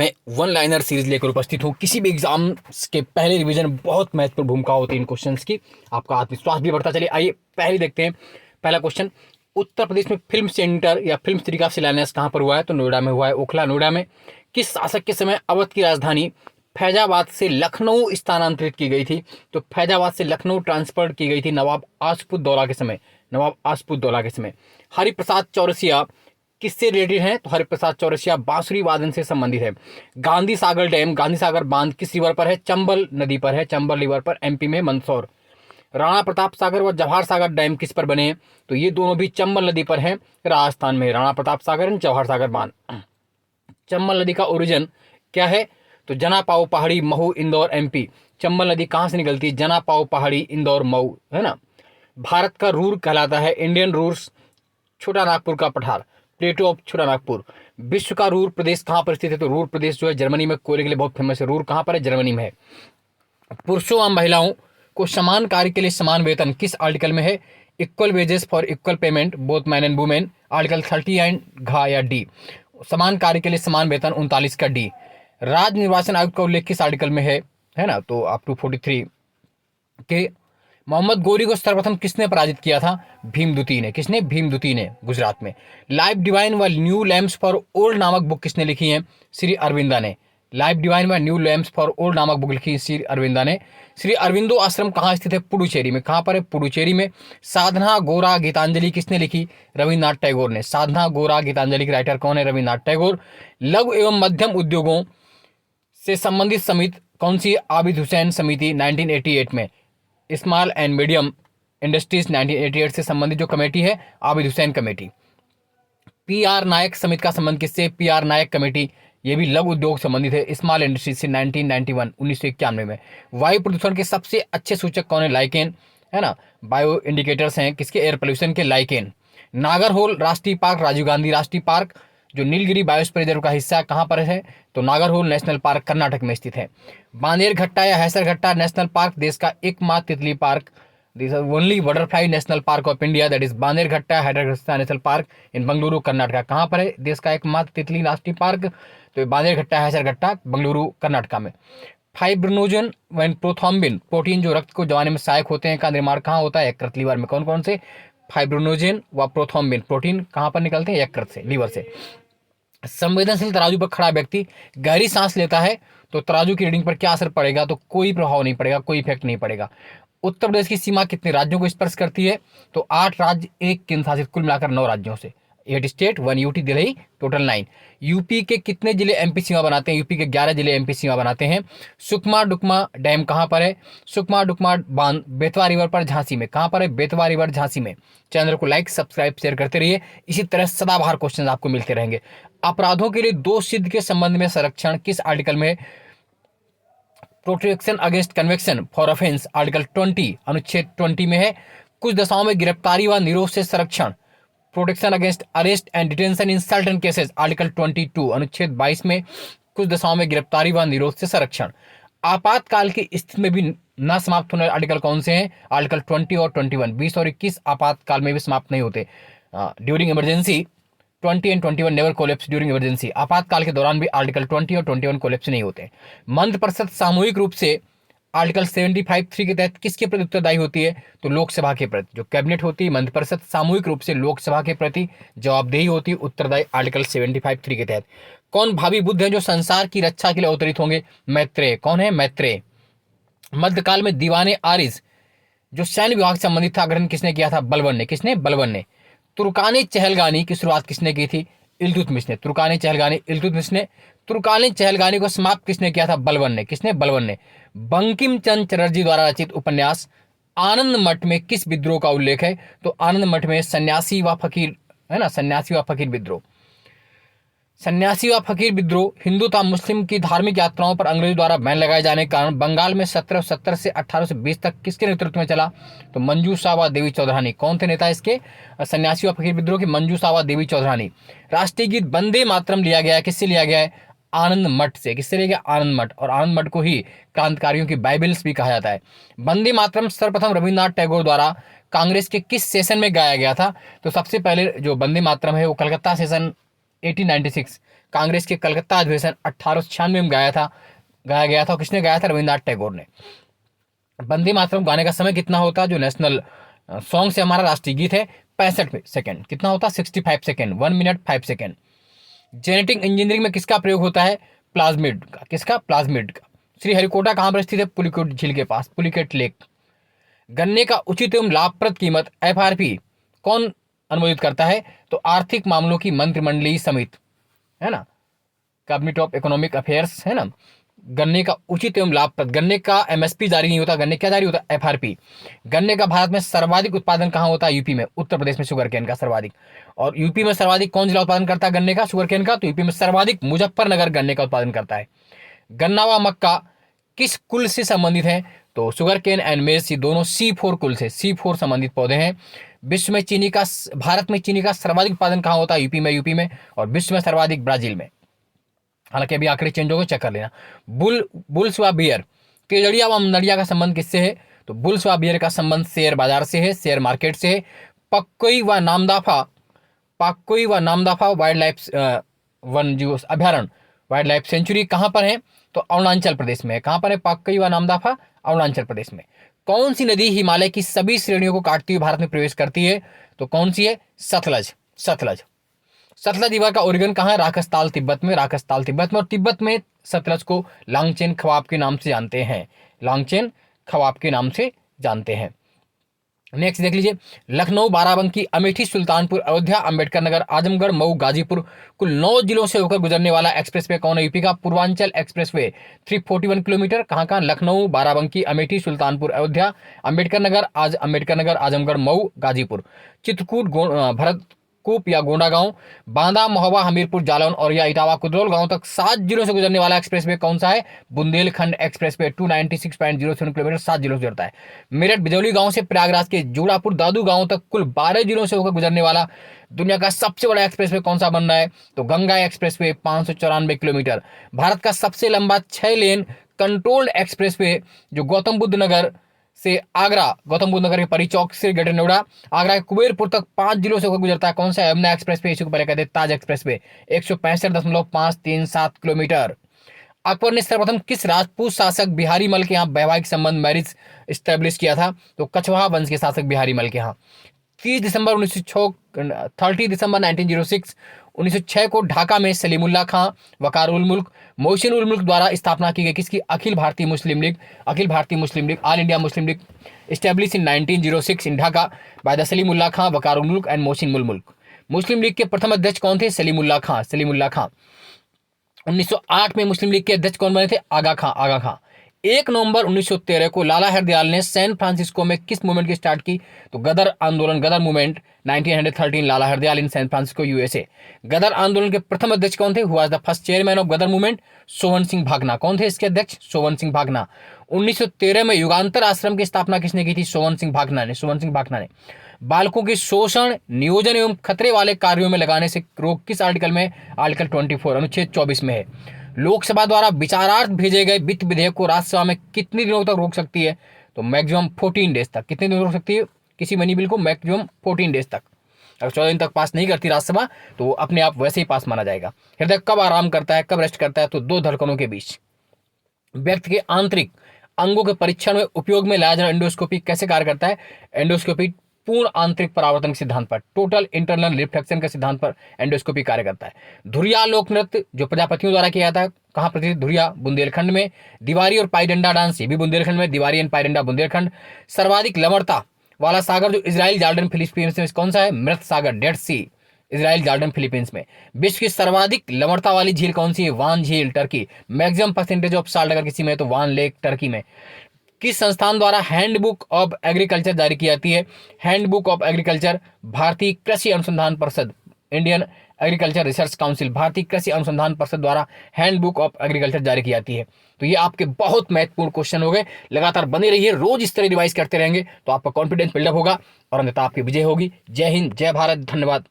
मैं one liner series लेकर उपस्थित हूँ। किसी भी एग्जाम के पहले रिवीजन बहुत महत्वपूर्ण भूमिका होती है इन क्वेश्चंस की, आपका आत्मविश्वास भी बढ़ता चले। आइए पहले देखते हैं। पहला क्वेश्चन, उत्तर प्रदेश में फिल्म सेंटर या फिल्म सिटी का शिलान्यास कहाँ पर हुआ है? तो नोएडा में हुआ है, ओखला नोएडा में। किस शासक के समय अवध की राजधानी फैजाबाद से लखनऊ स्थानांतरित की गई थी? तो फैजाबाद से लखनऊ ट्रांसफर की गई थी नवाब आशुपुद्दौला के समय, नवाब आशुपुद्दौला के समय। हरिप्रसाद चौरसिया किससे रिलेटेड है? तो हरिप्रसाद चौरसिया बांसुरी वादन से संबंधित है। गांधी सागर डैम, गांधी सागर बांध किस रिवर पर है? चंबल नदी पर है, चंबल रिवर पर, एमपी में मंदसौर। राणा प्रताप सागर व जवाहर सागर डैम किस पर बने हैं? तो ये दोनों भी चंबल नदी पर हैं, राजस्थान में। राणा प्रताप सागर एंड जवाहर सागर बांध। चंबल नदी का ओरिजिन क्या है? तो जनापाओ पहाड़ी, महू, इंदौर, एमपी। चंबल नदी कहाँ से निकलती है? जनापाओ पहाड़ी, इंदौर, महू, है ना। भारत का रूर कहलाता है इंडियन रूर्स, छोटा नागपुर का पठार, प्लेटो ऑफ छोटा नागपुर। विश्व का रूर प्रदेश कहाँ पर स्थित है? तो रूर प्रदेश जो है जर्मनी में, कोयले के लिए बहुत फेमस है। रूर कहाँ पर है? जर्मनी में है। पुरुषों व महिलाओं को समान कार्य के लिए समान वेतन किस आर्टिकल में है? Equal wages for equal payment both man and women, article 30 and घ या डी। समान कार्य के लिए समान वेतन 39 का डी। राज्य निर्वाचन आयोग का उल्लेख किस आर्टिकल में है ना? तो अप टू 43 के। मोहम्मद गोरी को सर्वप्रथम किसने पराजित किया था? भीमदूती ने। किसने? भीमदूती ने, गुजरात में। लाइफ डिवाइन व न्यू लैम्प्स फॉर ओल्ड नामक बुक किसने लिखी है? श्री अरविंदा ने। लाइफ डिवाइन व न्यू लैम्प्स फॉर ओल्ड नामक बुक लिखी श्री अरविंदा ने। श्री अरविंदो आश्रम कहाँ स्थित है? पुडुचेरी में। कहाँ पर है? पुडुचेरी में। साधना गोरा गीतांजलि किसने लिखी? रविन्द्रनाथ टैगोर ने। साधना गोरा गीतांजलि के राइटर कौन है? रविन्द्रनाथ टैगोर। लघु एवं मध्यम उद्योगों से संबंधित समिति कौन सी? आबिद हुसैन समिति 1988 में। स्मॉल एंड मीडियम इंडस्ट्रीज 1988 से संबंधित जो कमेटी है, आबिद हुसैन कमेटी। पीआर नायक समिति का संबंध किससे? पीआर नायक कमेटी, ये भी लघु उद्योग संबंधित है, स्मॉल इंडस्ट्रीज से 1991 में। वायु प्रदूषण के सबसे अच्छे सूचक कौन है? लाइकेन, है ना। बायो इंडिकेटर्स हैं किसके? एयर पोल्यूशन के, लाइकेन। नागरहोल राष्ट्रीय पार्क, राजीव गांधी राष्ट्रीय पार्क जो नीलगिरी बायोस्फीयर रिजर्व का हिस्सा कहाँ पर है? तो नागरहोल नेशनल पार्क कर्नाटक में स्थित है। बांदेरघट्टा या हैसरघट्टा नेशनल पार्क देश का एकमात्र तितली park, this only butterfly national park of India, that is Bannerghatta Hesaraghatta national park in Bengaluru Karnataka. कहाँ पर है देश का एकमात्र तितली राष्ट्रीय पार्क? तो बांदेरघट्टा हैसरघट्टा बंगलुरु कर्नाटका में। फाइब्रिनोजन व प्रोथ्रोम्बिन प्रोटीन जो रक्त को जमाने में सहायक होते हैं का निर्माण कहाँ होता है? यकृत, लीवर में। कौन कौन से? फाइब्रिनोजन व प्रोथ्रोम्बिन प्रोटीन कहाँ पर निकलते हैं? यकृत से, लीवर से। संवेदनशील तराजू पर खड़ा व्यक्ति गहरी सांस लेता है तो तराजू की रीडिंग पर क्या असर पड़ेगा? तो कोई प्रभाव नहीं पड़ेगा, कोई इफेक्ट नहीं पड़ेगा। उत्तर प्रदेश की सीमा कितने राज्यों को स्पर्श करती है? तो 8 राज्य, 1 केंद्र शासित, कुल मिलाकर 9 राज्यों से। 8 state, 1 UT, Delhi, total 9। UP के कितने जिले एमपी सीमा बनाते हैं? यूपी के 11 जिले एमपी सीमा बनाते हैं। सुकमा डुकमा डैम कहाँ पर है? सुकमा डुकमा बांध बेतवा रिवर पर, झांसी में। कहाँ पर है? बेतवा रिवर, झांसी में। चैनल को लाइक, सब्सक्राइब, शेयर करते रहिए, इसी तरह सदाबहार क्वेश्चन आपको मिलते रहेंगे। अपराधों के लिए दोष सिद्ध के संबंध में संरक्षण किस आर्टिकल में? Protection against convection for offence, article 20 अनुच्छेद 20 में है। कुछ दशाओं में गिरफ्तारी व निरोध से संरक्षण, protection against arrest and detention in certain cases, article 22 अनुच्छेद 22 में। कुछ दशाओं में गिरफ्तारी व निरोध से संरक्षण। आपातकाल की स्थिति में भी न समाप्त होने वाले आर्टिकल कौन से हैं? आर्टिकल 20 और 21, 20 और 21 आपातकाल में भी समाप्त नहीं होते। During emergency 20 and 21 never collapse during emergency. आपातकाल के दौरान भी आर्टिकल 20 और 21 कोलैप्स नहीं होते। मंत्रिपरिषद सामूहिक रूप से आर्टिकल 75(3) के तहत किसके प्रति उत्तरदायी होती है? तो लोकसभा के प्रति। जो कैबिनेट होती है, मंत्रिपरिषद सामूहिक रूप से लोकसभा के प्रति जवाबदेही होती है, उत्तरदायी, आर्टिकल 75(3) के तहत। कौन भावी बुद्ध है जो संसार की रक्षा के लिए अवतरित होंगे? मैत्रेय। कौन है? मैत्रेय। मध्यकाल में दीवाने आरिज जो सैन्य विभाग से संबंधित था, ग्रहण किसने किया था? बलबन ने। किसने? बलबन ने। तुर्कानी चहलगानी की शुरुआत किसने की थी? इल्तुतमिश ने। तुर्कानी चहलगानी, इल्तुतमिश ने। तुर्कानी चहलगानी को समाप्त किसने किया था? बलबन ने। किसने? बलबन ने। बंकिम चंद्र चटर्जी द्वारा रचित उपन्यास आनंद मठ में किस विद्रोह का उल्लेख है? तो आनंद मठ में सन्यासी व फकीर, है ना, सन्यासी व फकीर विद्रोह। सन्यासी व फकीर विद्रोह हिंदू तथा मुस्लिम की धार्मिक यात्राओं पर अंग्रेजों द्वारा बैन लगाए जाने के कारण बंगाल में 1770 से 1820 तक किसके नेतृत्व में चला? तो मंजूषा व देवी चौधरानी। कौन थे नेता इसके? सन्यासी व फकीर विद्रोह की मंजूषा व देवी चौधरानी। राष्ट्रीय गीत वंदे मातरम लिया गया है, किससे लिया गया है? आनंद मठ से। किससे लिया गया? आनंद मठ। और आनंद मठ को ही क्रांतिकारियों की बाइबल्स भी कहा जाता है। वंदे मातरम सर्वप्रथम रविन्द्रनाथ टैगोर द्वारा कांग्रेस के किस सेशन में गाया गया था? तो सबसे पहले जो वंदे मातरम है वो कलकत्ता सेशन 1896 कांग्रेस के कलकत्ता अधिवेशन 1896 में गाया गया था। किसने गाया था? रविन्द्रनाथ टैगोर ने। वंदे मातरम गाने का समय कितना होता है? जो नेशनल सॉन्ग से हमारा राष्ट्रीय गीत है, 65 सेकंड। कितना होता है? 65 second, 1 minute 5 second. Genetic engineering में किसका प्रयोग होता है? प्लाज्मिड का। किसका? प्लाज्मिड का। श्रीहरिकोटा कहाँ पर स्थित है? पुलिकेट झील के पास, पुलिकेट लेक। गन्ने का उचित एवं लाभप्रद कीमत FRP कौन अनुमोदित करता है? तो आर्थिक मामलों की मंत्रिमंडलीय समिति, है ना, कैबिनेट ऑफ इकोनॉमिक अफेयर्स, है ना। गन्ने का उचित एवं लाभप्रद, गन्ने का MSP जारी नहीं होता, गन्ने क्या जारी होता है? FRP। गन्ने का भारत में सर्वाधिक उत्पादन कहाँ होता है? यूपी में, उत्तर प्रदेश में शुगर केन का सर्वाधिक। और यूपी में सर्वाधिक कौन जिला उत्पादन करता है गन्ने का, शुगर केन का? तो यूपी में सर्वाधिक मुजफ्फरनगर गन्ने का उत्पादन करता है। गन्ना व मक्का किस कुल से संबंधित है? तो शुगर केन एंड मेज, ये दोनों C4 कुल से, C4 संबंधित पौधे हैं। विश्व में चीनी का, भारत में चीनी का सर्वाधिक उत्पादन कहाँ होता है? यूपी में, और विश्व में सर्वाधिक ब्राजील में। हालांकि अभी आंकड़े चेंज हो गए, चेक कर लेना। बुल्स व बियर, केजड़िया व नड़िया का संबंध किससे है? तो बुल्स व बियर का संबंध शेयर बाजार से है, शेयर मार्केट से है। पक्कोई व नामदाफा वाइल्ड लाइफ वन जीव अभ्यारण्य, वाइल्ड लाइफ सेंचुरी कहाँ पर है? तो अरुणाचल प्रदेश में है। कहाँ पर है पक्कोई व नामदाफा? अरुणाचल प्रदेश में। कौन सी नदी हिमालय की सभी श्रेणियों को काटती हुई भारत में प्रवेश करती है? तो कौन सी है? सतलज। सतलज रिवर का ओरिजिन कहाँ है? राजस्थान तिब्बत में, और तिब्बत में सतलज को लांगचेन खवाब के नाम से जानते हैं, नेक्स्ट देख लीजिए। लखनऊ, बाराबंकी, अमेठी, सुल्तानपुर, अयोध्या, अंबेडकर नगर, आजमगढ़, मऊ, गाजीपुर, कुल 9 जिलों से होकर गुजरने वाला एक्सप्रेसवे कौन है? यूपी का पूर्वांचल एक्सप्रेसवे, 341 किलोमीटर। कहाँ? लखनऊ, बाराबंकी, अमेठी, सुल्तानपुर, अयोध्या, अंबेडकर नगर, आजमगढ़, मऊ, गाजीपुर, चित्रकूट, भरतकूप या गोंडा गांव, बांदा, महोबा, हमीरपुर, जालौन और या इटावा, कुदरोल गांव तक 7 जिलों से गुजरने वाला एक्सप्रेसवे कौन सा है? बुंदेलखंड एक्सप्रेसवे, 296.07 किलोमीटर, 7 जिलों से जुड़ता है। मेरठ बिजौली गांव से प्रयागराज के जोड़ापुर दादू गांव तक कुल 12 जिलों से होकर गुजरने वाला दुनिया का सबसे बड़ा एक्सप्रेसवे कौन सा बन रहा है? तो गंगा एक्सप्रेसवे, 594 किलोमीटर। भारत का सबसे लंबा 6 लेन कंट्रोल्ड एक्सप्रेसवे जो गौतम बुद्ध नगर के परी चौक से ग्रेटर नोएडा, आगरा के कुबेरपुर तक 5 जिलों से होकर गुजरता है, कौन सा? यमुना एक्सप्रेसवे, इसी को पहले कहते हैं ताज एक्सप्रेसवे, 165.537 किलोमीटर। अकबर ने सर्वप्रथम किस राजपूत शासक बिहारी मल के यहाँ वैवाहिक संबंध, मैरिज स्टैब्लिश किया था? तो कछवाहा वंश के शासक बिहारी मल के यहाँ। 30 दिसंबर 1906 को ढाका में सलीमुल्लाह खां, वकार उल मुल्क, मोहसिन उल मुल्क द्वारा स्थापना की गई किसकी? Akhil Bharatiya Muslim League, all India Muslim League, established in 1906 in Dhaka by the Salimullah Khan, Viqar ul Mulk and Mohsin उल मुल्क। मुस्लिम लीग के प्रथम अध्यक्ष कौन थे? सलीमुल्लाह खां। 1908 में मुस्लिम लीग के अध्यक्ष कौन बने थे? आगा खां। 1 नवंबर 1913 को लाला हरदयाल ने सैन फ्रांसिस्को में किस मूवमेंट की स्टार्ट की? तो Ghadar movement, 1913, Lala Hardayal in San Francisco, USA। Ghadar आंदोलन के प्रथम अध्यक्ष कौन थे? Who was the first chairman of Ghadar movement? Sohan Singh Bhakna. कौन थे इसके अध्यक्ष? सोवन सिंह भागना। 1913 में युगांतर आश्रम की स्थापना किसने की थी? सोवन सिंह भागना ने। बालकों के शोषण, नियोजन एवं खतरे वाले कार्यों में लगाने से रोक किस आर्टिकल में? आर्टिकल 24, अनुच्छेद 24 में है। लोकसभा द्वारा विचारार्थ भेजे गए वित्त विधेयक को राज्यसभा में कितने दिनों तक रोक सकती है? तो मैक्सिमम 14 डेज तक। कितने दिन रोक सकती है किसी मनी बिल को? मैक्सिमम 14 डेज तक। अगर 14 दिन तक पास नहीं करती राज्यसभा तो अपने आप वैसे ही पास माना जाएगा। हृदय कब आराम करता है, कब रेस्ट करता है? तो 2 धड़कनों के बीच। व्यक्ति के आंतरिक अंगों के परीक्षण में उपयोग में लाया जाना एंडोस्कोपी कैसे कार्य करता है? एंडोस्कोपी पूर्ण आंतरिक परावर्तन के सिद्धांत पर, टोटल इंटरनल रिफ्लेक्शन के सिद्धांत पर एंडोस्कोपी कार्य करता है। धुरिया लोक नृत्य जो प्रजापतियों द्वारा किया जाता है, कहाँ प्रचलित? धुरिया, बुंदेलखंड में। दिवारी और पाईडंडा डांस, ये भी बुंदेलखंड में, दिवारी एंड पाईडंडा बुंदेलखंड। सर्वाधिक लवणता वाला सागर जो इजराइल, जॉर्डन, फिलीपींस में कौन सा है? मृत सागर, डेड सी, इजराइल, जॉर्डन, फिलीपींस में। विश्व की सर्वाधिक लवणता वाली झील कौन सी है? वान झील, Turkey. Maximum percentage of salt अगर किसी में तो वान लेक, टर्की में। किस संस्थान द्वारा हैंडबुक ऑफ एग्रीकल्चर जारी की जाती है? हैंडबुक ऑफ एग्रीकल्चर, भारतीय कृषि अनुसंधान परिषद, इंडियन एग्रीकल्चर रिसर्च काउंसिल, भारतीय कृषि अनुसंधान परिषद द्वारा हैंडबुक ऑफ एग्रीकल्चर जारी की जाती है। तो ये आपके बहुत महत्वपूर्ण क्वेश्चन हो गए। लगातार बने रहिए, रोज इस तरह रिवाइज करते रहेंगे तो आपका कॉन्फिडेंस बिल्डअप होगा और अंततः आपकी विजय होगी। जय हिंद, जय भारत, धन्यवाद।